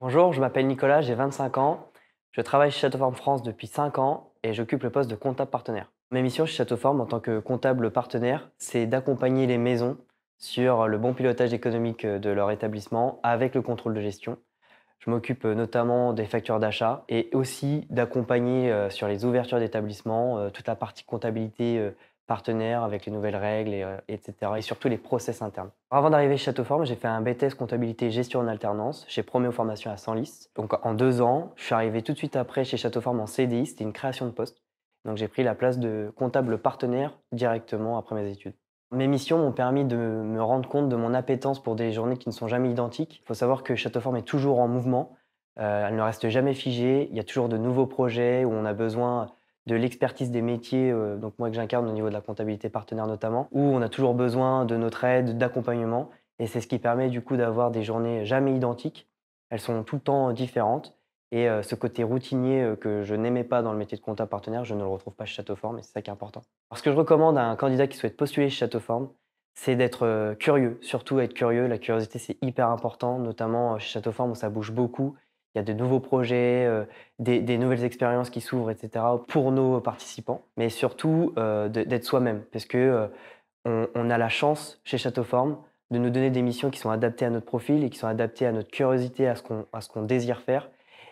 Bonjour, je m'appelle Nicolas, j'ai 25 ans. Je travaille chez Château France depuis 5 ans et j'occupe le poste de comptable partenaire. Ma mission chez Château en tant que comptable partenaire, c'est d'accompagner les maisons sur le bon pilotage économique de leur établissement avec le contrôle de gestion. Je m'occupe notamment des factures d'achat et aussi d'accompagner sur les ouvertures d'établissements, toute la partie comptabilité partenaire avec les nouvelles règles, etc. Et surtout les process internes. Avant d'arriver chez Châteauforme, j'ai fait un BTS comptabilité gestion en alternance chez Proméo Formation à Senlis. Donc en 2 ans, je suis arrivé tout de suite après chez Châteauforme en CDI, c'était une création de poste. Donc j'ai pris la place de comptable partenaire directement après mes études. Mes missions m'ont permis de me rendre compte de mon appétence pour des journées qui ne sont jamais identiques. Il faut savoir que Châteauforme est toujours en mouvement, elle ne reste jamais figée. Il y a toujours de nouveaux projets où on a besoin de l'expertise des métiers, donc moi que j'incarne au niveau de la comptabilité partenaire notamment, où on a toujours besoin de notre aide, d'accompagnement et c'est ce qui permet du coup d'avoir des journées jamais identiques. Elles sont tout le temps différentes et ce côté routinier, que je n'aimais pas dans le métier de comptable partenaire, je ne le retrouve pas chez Châteauforme et c'est ça qui est important. Alors ce que je recommande à un candidat qui souhaite postuler chez Châteauforme, c'est d'être, curieux, surtout être curieux. La curiosité, c'est hyper important, notamment, chez Châteauforme où ça bouge beaucoup. Il y a de nouveaux projets, des nouvelles expériences qui s'ouvrent et cetera pour nos participants. Mais surtout, d'être soi-même parce que, on a la chance chez Châteauforme de nous donner des missions qui sont adaptées à notre profil et qui sont adaptées à notre curiosité, à ce qu'on désire faire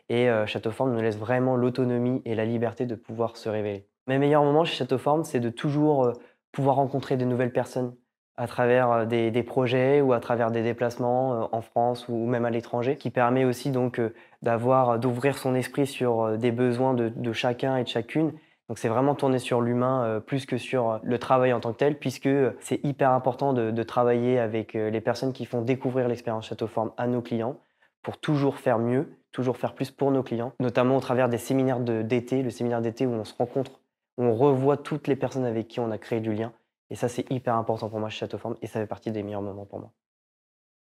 et Châteauforme nous laisse vraiment l'autonomie et la liberté de pouvoir se révéler. Mes meilleurs moments chez Châteauforme, c'est de toujours, pouvoir rencontrer de nouvelles personnes à travers, des projets ou à travers des déplacements, en France ou même à l'étranger, qui permet aussi donc, d'ouvrir son esprit sur, des besoins de chacun et de chacune. Donc c'est vraiment tourné sur l'humain, plus que sur, le travail en tant que tel puisque, c'est hyper important de travailler avec, les personnes qui font découvrir l'expérience Châteauforme à nos clients pour toujours faire mieux, toujours faire plus pour nos clients, notamment au travers des séminaires d'été, le séminaire d'été où on se rencontre, où on revoit toutes les personnes avec qui on a créé du lien et ça, c'est hyper important pour moi chez Châteauforme et ça fait partie des meilleurs moments pour moi.